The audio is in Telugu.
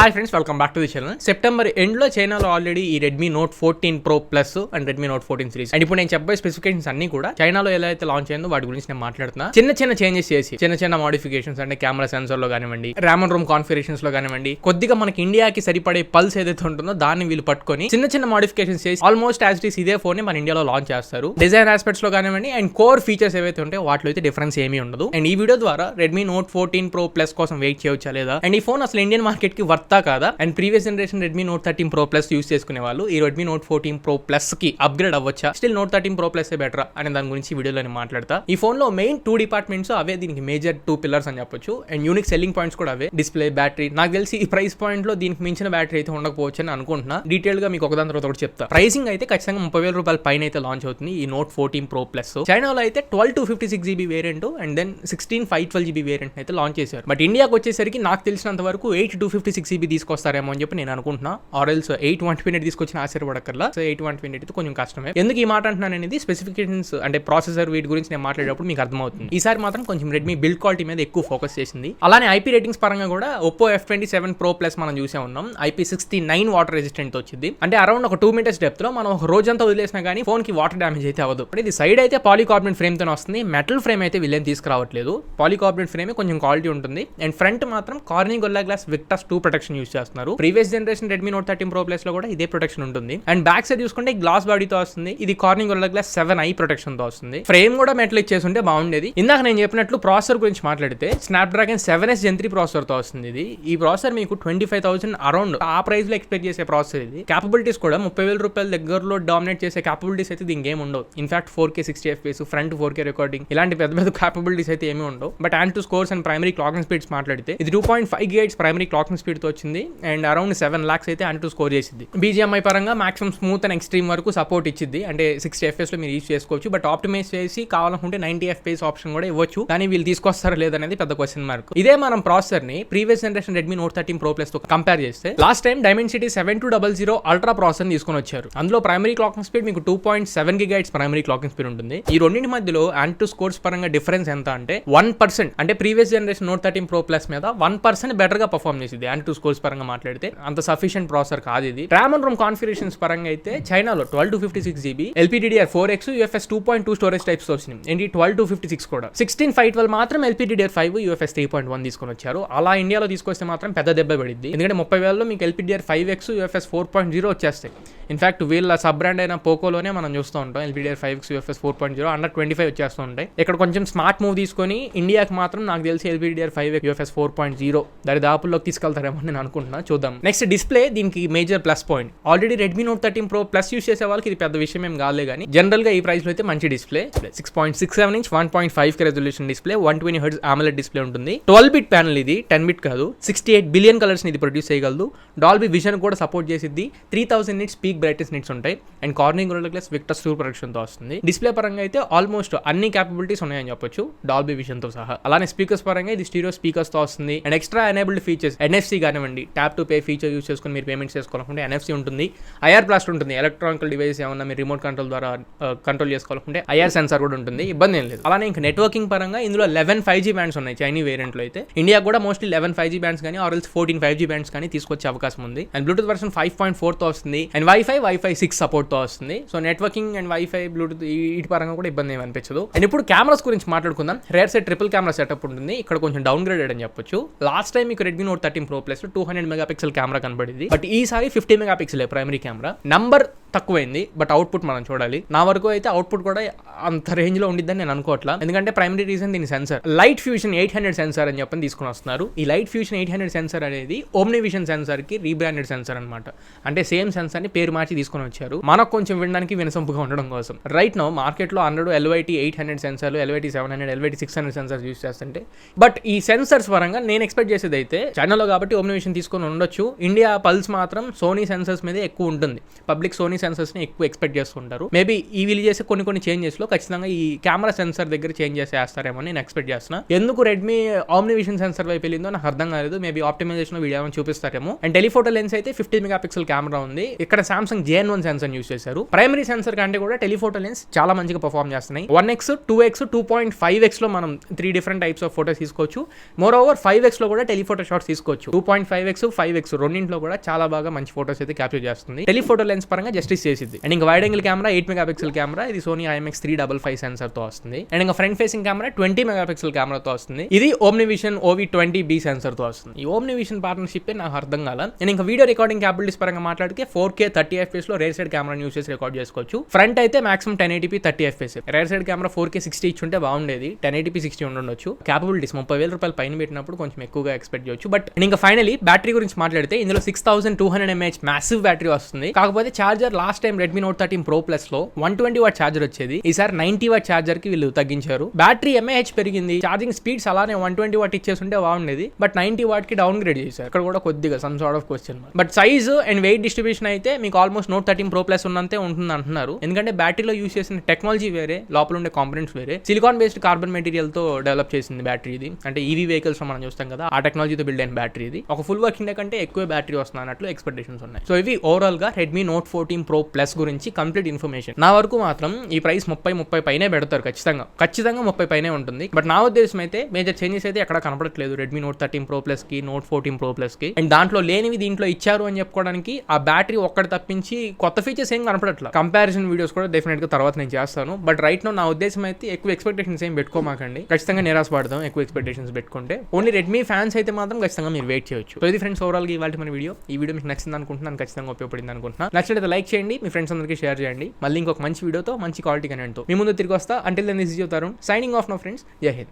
Hi friends, welcome back to the channel. September ఎండ్లో చైనాలో ఆల్రెడీ ఈ Redmi Note 14 Pro plus and Redmi Note 14 series and ఇప్పుడు నేను చెప్పే స్పెసిఫికేషన్స్ అన్ని కూడా చైనాలో ఎలా అయితే లాంచ్ అయిందో వాటి గురించి నేను మాట్లాడుతున్నా. చిన్న చేంజెస్ చేసి చిన్న మోడిఫికేషన్స్ అంటే కెమెరా సెన్సర్ లో కానివ్వండి, ర్యామ్ అండ్ రోమ్ కాన్ఫిగరేషన్స్ లో కానివ్వండి, కొద్దిగా మనకి ఇండియాకి సరిపడే పల్స్ ఏదైతే ఉంటుందో దాన్ని వీళ్ళు పట్టుకొని చిన్న మోడిఫికేషన్స్ చేసి ఆల్మోస్ట్ యాజ్ ఇట్ ఈస్ ఇదే ఫోన్ ని మన ఇండియాలో లాంచ్ చేస్తారు. డిజైన్ ఆస్పెక్ట్స్ లో కానివ్వండి అండ్ కోర్ ఫీచర్స్ ఏవైతే ఉంటాయో వాటిలో అయితే డిఫరెన్స్ ఏమీ ఉండదు. అండ్ ఈ వీడియో ద్వారా రెడ్మీ నోట్ 14 ప్రో ప్లస్ కోసం వెయిట్ చేయొచ్చా లేదా, అండ్ ఈ ఫోన్ అసలు ఇండియన్ మార్కెట్ కి వర్తా కాదా, and previous generation Redmi Note 13 Pro Plus use చేసుకునే వాళ్ళు ఈ రెడ్మీ నోట్ 14 ప్రో ప్లస్ కి అప్గ్రేడ్ అవ్వచ్చా, still Note 13 Pro Plus better అనే దాని గురించి వీడియోలో నేను మాట్లాడతా. ఈ ఫోన్ లో మెయిన్ 2 డిపార్ట్మెంట్స్ అవే, దీనికి మేజర్ 2 పిల్లర్స్ అని చెప్పొచ్చు. అండ్ యూనిక్ సెల్లింగ్ పాయింట్స్ కూడా అవే. Display, battery. నాకు తెలిసి ఈ ప్రైస్ పాయింట్ లో దీనికి మించిన బ్యాటరీ అయితే ఉండకపోవచ్చు అని అనుకుంటున్నా. డీటెయిల్ గా మీకు ఒకదాని తర్వాత ఒకటి చెప్తా. ప్రైసింగ్ అయితే ఖచ్చితంగా 30,000 రూపాయల పైన అయితే లాంచ్ అవుతుంది ఈ నోట్ 14 ప్రో ప్లస్. చైనాలో అయితే 12-256 GB variant and then 16-512 GB variant అయితే లాంచ్ చేశారు. బట్ ఇండియాకి వచ్చేసరికి నాకు తెలిసినంత వరకు 8-256 GB తీసుకొస్తారేమో అని చెప్పి నేను అనుకుంటున్నా. ఆర్ఎల్స్ 8-128 తీసుకొచ్చిన ఆశ్చర్యపడక్కర్లా. సో 8-128 కొంచెం కష్టమే. ఎందుకు ఈ మాట అంటున్నాను అనేది స్పెసిఫికేషన్స్ అంటే ప్రాసెసర్ వీటి గురించి నేను మాట్లాడేటప్పుడు మీకు అర్థమవుతుంది. ఈసారి మాత్రం కొంచెం రెడ్మీ బిల్డ్ క్వాలిటీ మీద ఎక్కువ ఫోకస్ చేసింది. అలానే ఐపీ రేటింగ్స్ పరంగా కూడా OPPO F25 Pro ప్లస్ మనం చూసే ఉన్నాం. IP69 వాటర్ రెసిస్టెంట్ వచ్చింది. అంటే అరౌండ్ ఒక 2 meters డెప్త్ లో మనం ఒక రోజంతా వదిలేసినా కానీ ఫోన్ కి వాటర్ డ్యామేజ్ అయితే అవ్వదు. ఇది సైడ్ అయితే పాలీకార్బనేట్ ఫ్రేమ్ తో వస్తుంది. మెటల్ ఫ్రేమ్ అయితే వీళ్ళేం తీసుకురావట్లేదు. పాలీకార్బనేట్ ఫ్రేమ్ కొంచెం క్వాలిటీ ఉంటుంది. అండ్ ఫ్రంట్ మాత్రం Corning Gorilla glass Victus 2 protection use చేస్తున్నారు. Previous generation Redmi Note 13 Pro Plus లో కూడా ఇదే ప్రొటెక్షన్ ఉంటుంది. అండ్ బ్యాక్ సైడ్ చూసుకుంటే గ్లాస్ బాడీతో వస్తుంది. ఇది Corning Gorilla glass 7i protection తో వస్తుంది. ఫ్రేమ్ కూడా మెటల్ ఇచ్చేసి ఉంటే బాగుండేది. ఇందాక నేను చెప్పినట్లు ప్రాసెసర్ గురించి మాట్లాడితే స్నాప్డ్రాగన్ 7s Gen 3 ప్రాసెసర్ తో వస్తుంది. ఈ ప్రాసెసర్ మీకు 25,000 అరౌండ్ ఆ ప్రైస్ లో ఎక్స్పెక్ట్ చేసే ప్రాసెసర్ ఇది. క్యాపబిలిటీస్ కూడా 30,000 రూపాయల దగ్గరలో డామినేట్ చేసే క్యాపబిలిటీస్ అయితే దీనికి ఏమి ఉండవు. In fact 4K 60 FPS front 4K recording ఇలాంటి పెద్ద క్యాపబిలిటీస్ అయితే ఏమీ ఉండవు. But and to scores and primary clocking speeds మాట్లాడితే ఇది 2.5 GHz ప్రైమరీ క్లాకింగ్ స్పీడ్ తో వచ్చింది. అండ్ అరౌండ్ 7 lakhs అయితే అండ్ టు స్కోర్ చేసింది. BGMI పరంగా మాక్సిమం స్మూత్ అండ్ ఎక్స్ట్రీమ్ వరకు సపోర్ట్ ఇచ్చింది. అంటే 60 FPS లో మీరు యూజ్ చేసుకోవచ్చు. బట్ ఆప్టిమైజ్ చేసి కావాలనుకుంటే 90 FPS ఆప్షన్ కూడా ఇవ్వచ్చు. కానీ వీళ్ళు తీసుకొస్తారా లేదనేది పెద్ద క్వశ్చన్ మార్క్. ఇదే మనం ప్రాసెసర్ ని previous generation Redmi Note 13 Pro plus తో కంపేర్ చేస్తే last time Dimensity 7200 ultra processor తీసుకొని వచ్చారు. అందులో ప్రైమరీ క్లాకింగ్ స్పీడ్ మీకు 2.7 GHz ప్రైమరీ క్లాకింగ్ స్పీడ్ ఉంటుంది. ఈ రెండింటి మధ్యలో అండ్ టు స్కోర్స్ పరంగా డిఫరెన్స్ ఎంత అంటే 1%. అంటే previous generation note 13 Pro plus మీద 1% బెటర్ గా పర్ఫార్మ్ చేసింది. అండ్ టు స్కోర్స్ పరంగా మాట్లాడితే అంత సఫిషియెంట్ ప్రాసెసర్ కాదు ఇది. ర్యామ్ అండ్ రోమ్ కాన్ఫిగరేషన్స్ పరంగా అయితే చైనాలో 12-256 GB LPDDR4X UFS 2.2 storage types వచ్చినాయి. ఏంటి 12-256 కూడా 16-512 మాత్రం LPDDR5 UFS 3.1 తీసుకొని వచ్చారు. అలా ఇండియాలో తీసుకొస్తే మాత్రం పెద్ద దెబ్బ పడింది. ఎందుకంటే 30,000లో మీకు LPDDR5X UFS 4.0 వచ్చేస్తాయి. ఇన్ఫాక్ట్ వీళ్ళ సబ్ బ్రాండ్ అయిన పోకోలోనే మనం చూస్తూ ఉంటాం LPDDR5X UFS 4.0 అండర్ 25 వచ్చేస్తూ ఉంటాయి. ఇక్కడ కొంచెం స్మార్ట్ మూవ్ తీసుకొని ఇండియాకి మాత్రం నాకు తెలిసి LPDDR5X UFS 4.0 దరిదాపుల్లోకి తీసుకెళ్తారేమో నేను అనుకుంటున్నా. చూద్దాం. నెక్స్ట్ డిస్ప్లే దీనికి major plus point. Already Redmi Note 13 Pro Plus use చేసే వాళ్ళకి ఇది పెద్ద విషయం ఏం కాలే కానీ జనరల్ గా ఈ ప్రైస్ లో అయితే మంచి display 6.67 inch 1.5K resolution display 120 Hz AMOLED display ఉంటుంది. 12-bit ప్యానల్ ఇది, 10-bit కాదు. 68 బిలియన్ కలర్స్ ని ఇది ప్రొడ్యూస్ చేయగలదు. డాల్బీ విజన్ కూడా సపోర్ట్ చేసిద్ది. 3000 nits పీక్ బ్రైట్నెస్ నిట్స్ ఉంటాయి. And Corning Gorilla glass Victus 2 protection తో వస్తుంది. డిస్ప్లే పరంగా అయితే ఆల్మోస్ట్ అన్ని క్యాపబిలిటీస్ ఉన్నాయని చెప్పొచ్చు డాల్బీ విజన్ తో సహా. అలానే స్పీకర్స్ పరంగా ఇది స్టీరియో స్పీకర్స్ తో వస్తుంది. And extra enabled features NFC కానివ్వండి, tap to pay feature use చేసుకుని మీరు పేమెంట్స్ చేసుకోవాలనుకుంటే NFC ఉంటుంది. IR బ్లాస్ట్ ఉంటుంది. ఎలక్ట్రానికల్ డివైస్ ఏమన్నా మీరు రిమోట్ కంట్రోల్ ద్వారా కంట్రోల్ చేసుకోవాలనుకుంటే IR సెన్సార్ కూడా ఉంటుంది. ఇబ్బంది ఏం లేదు. అలానే ఇంకా నెట్వర్కింగ్ పరంగా ఇందులో 11 5G బ్యాండ్స్ ఉన్నాయి చైనీ వేరియంట్ లో అయితే. ఇండియా కూడా మోస్ట్లీ 11 5G బ్యాండ్స్ కానీ ఆర్ఎల్స్ 14 5G బ్యాండ్స్ కానీ తీసుకొచ్చే అవకాశం ఉంది. అండ్ బ్లూటూత్ వర్షన్ 5.4 తో వస్తుంది. అండ్ Wi-Fi 6 సపోర్ట్ తో వస్తుంది. So networking and Wi-Fi Bluetooth వీటి పరంగా కూడా ఇబ్బంది ఏమి అనిపించదు. అండ్ ఇప్పుడు కెమెరాస్ గురించి మాట్లాడుకుందాం. Rare side triple camera setup ఉంటుంది. ఇక్కడ కొంచెం డౌన్ గ్రేడెడ్ అని చెప్పొచ్చు. లాస్ట్ టైం మీకు Redmi Note 13 Pro plus 200 megapixel camera కనబడింది. బట్ ఈసారి 50 మెగాపిక్సెల్ ప్రైమరీ కెమెరా. నంబర్ తక్కువైంది బట్ అవుట్పుట్ మనం చూడాలి. నా వరకు అయితే అవుట్పుట్ కూడా అంత రేంజ్ లో ఉండిద్దని నేను అనుకోవట్లా. ఎందుకంటే ప్రైమరీ రీజన్ దీని సెన్సర్ లైట్ ఫ్యూజన్ 800 సెన్సార్ అని చెప్పని తీసుకుని వస్తున్నారు. ఈ లైట్ ఫ్యూజన్ 800 సెన్సార్ అనేది ఓమ్ని విజన్ సెన్సార్ కి రీబ్రాండెడ్ సెన్సార్ అనమాట. అంటే సేమ్ సెన్సార్ ని పేరు మార్చి తీసుకొని వచ్చారు. మనకు కొంచెం వినడానికి వినసొంపుగా ఉండడం కోసం. రైట్ నో మార్కెట్ లో 100 LYT 800 సెన్సార్లు, LYT 700, LYT 600 సెన్సార్స్ యూస్ చేస్తుంటే బట్ ఈ సెన్సర్స్ పరంగా నేను ఎక్స్పెక్ట్ చేసేది అయితే చైనాలో కాబట్టి ఓమ్ని విజన్ తీసుకొని ఉండొచ్చు. ఇండియా పల్స్ మాత్రం సోనీ సెన్సర్స్ మీద ఎక్కువ ఉంటుంది. పబ్లిక్ సోనీ సెన్సర్స్ ని ఎక్కువ ఎక్స్పెక్ట్ చేస్తుంటారు. మేబీ ఈ వీళ్ళు చేసే కొన్ని చేంజెస్ లో ఖచ్చితంగా ఈ కెమెరా సెన్సర్ దగ్గర చేంజ్ చేస్తారేమో నేను ఎక్స్పెక్ట్ చేస్తున్నా. ఎందుకు రెడ్మీ ఓమ్ని విజన్ సెన్సర్ వైపు వెళ్ళిందో నాకు అర్థం కాలేదు. మేబీ ఆప్టిమైజేషన్ లో వీడియో చూపిస్తారేమో. అండ్ టెలిఫోటో లెన్స్ అయితే 50 మెగాపిక్సెల్ కెమెరా ఉంది. ఇక్కడ Samsung Samsung JN1 sensor use చేశారు. ప్రైమరీ సెన్సర్ కంటే కూడా టెలిఫోటో లెన్స్ చాలా మంచిగా పర్ఫామ్ చేస్తున్నాయి. 1x 2x 2.5x లో మనం 3 డిఫరెంట్ టైప్స్ ఆఫ్ ఫోటోస్ తీసుకోవచ్చు. మోర్ ఓవర్ 5x లో కూడా టెలిఫోటో షాట్స్ తీసుకోవచ్చు. 2.5x 5x రెండింటిలో కూడా చాలా బాగా మంచి ఫోటోస్ అయితే క్యాప్చర్ చేస్తుంది. టెలిఫోటో లెన్స్ పరంగా జస్టిస్ చేసింది. అండ్ ఇంకా wide angle camera 8 megapixel camera, ఇది సోనీ IMX355 సెన్సర్ తో వస్తుంది. అండ్ ఇంకా ఫ్రంట్ ఫేసింగ్ కెమెరా 20 మెగాపిక్సెల్ కెమెరాతో వస్తుంది. ఇది OmniVision OV20B సెన్సర్ తో వస్తుంది. ఈ OmniVision పార్ట్నర్షిప్ నాకు అర్థం కాల. అండ్ ఇంకా వీడియో రికార్డింగ్ క్యాపబిలిటీస్ పరంగా మాట్లాడితే 4K 30fps లో రేర్ సైడ్ కెమెరా యూస్ చేసి రికార్డ్ చేసుకోవచ్చు. ఫ్రంట్ అయితే maximum 1080p 30fps, rare side camera 4K 60 ఇచ్చుంటే బాగుండేది. 1080p 60 ఉండొచ్చు. క్యాపబిలిటీస్ 30,000 రూపాయలు పైన పెట్టినప్పుడు కొంచెం ఎక్కువగా ఎక్స్పెక్ట్ చేయొచ్చు. బట్ ఇంకా ఫైనలీ బ్యాటరీ గురించి మాట్లాడితే ఇందులో 6200 mAh మ్యాసివ్ బ్యాటరీ వస్తుంది. కాకపోతే charger last time Redmi Note 13 Pro Plus లో 120 వాట్ చార్జర్ వచ్చేది. ఈసారి 90 వాట్ చార్జర్ కి వీళ్ళు తగ్గించారు. బ్యాటరీ mAh పెరిగింది, ఛార్జింగ్ స్పీడ్స్ అలానే 120 వాట్ ఇచ్చేస్తుంటే బాగుండేది. బట్ 90 వాట్ కి డౌన్ గ్రేడ్ చేశారు. అక్కడ కూడా కొద్దిగా some sort of question. But size and wait distribution అయితే మీకు ఆల్మోస్ట్ Note 13 Pro Plus ఉన్నంతే ఉంటుంది అంటున్నారు. ఎందుకంటే బ్యాటరీలో యూస్ చేసిన టెక్నాలజీ వేరే, లోపల ఉండే కాంపోనెంట్స్ వేరే. సిలికాన్ బేస్డ్ కార్బన్ మెటీరియల్ తో డెవలప్ చేసింది బ్యాటరీ ఇది. అంటే EV వెహికల్స్ మనం చూస్తాం కదా, ఆ టెక్నాలజీతో బిల్డ్ అయిన బ్యాటరీ ఇది. ఒక ఫుల్ వర్కింగ్ డే కంటే ఎక్కువ బ్యాటరీ వస్తుంది అన్నట్లు ఎక్స్పెక్టేషన్స్ ఉన్నాయి. సో ఇవి ఓవరాల్ గా Redmi Note 14 Pro Plus గురించి కంప్లీట్ ఇన్ఫర్మేషన్. నా వరకు మాత్రం ఈ ప్రైస్ 30 పైనే పెడతారు ఖచ్చితంగా 30 పైనే ఉంటుంది. బట్ నా ఉద్దేశం అయితే మేజర్ చేంజెస్ అయితే ఎక్కడ కనపడట్లేదు Redmi Note 13 Pro Plus కి, Note 14 Pro Plus కి. అండ్ దాంట్లో లేనివి దీంట్లో ఇచ్చారు అని చెప్పుకోవడానికి ఆ బ్యాటరీ ఒక్కటి తప్పించి కొత్త ఫీచర్స్ ఏం కనపడట్లేదు. కంపారిజన్ వీడియోస్ కూడా డెఫినెట్ గా తర్వాత నేను చేస్తాను. బట్ రైట్ నో నా ఉద్దేశం అయితే ఎక్కువ ఎక్స్పెక్టేషన్స్ ఏం పెట్టుకోమాకండి. ఖచ్చితంగా నిరాశపడదాం ఎక్కువ ఎక్స్పెక్టేషన్స్ పెట్టుకుంటే. ఓన్లీ రెడ్మీ ఫ్యాన్స్ అయితే మాత్రం ఖచ్చితంగా మీరు వెయిట్ చేయొచ్చు. సో ఇది ఫ్రెండ్స్ ఓవరాల్ గా ఇవాళ మన వీడియో. ఈ వీడియో మీకు నచ్చింది అనుకుంటున్నాను, ఖచ్చితంగా ఉపయోగపడింది అనుకుంటున్నాను. నచ్చినట్లయితే లైక్ చేయండి, మీ ఫ్రెండ్స్ అందరికీ షేర్ చేయండి. మళ్ళీ ఇంకొక మంచి వీడియోతో మంచి క్వాలిటీ కంటెంట్తో మీ ముందు తిరిగి వస్తా. Until then this is your Tarun signing off now friends. Jai Hind.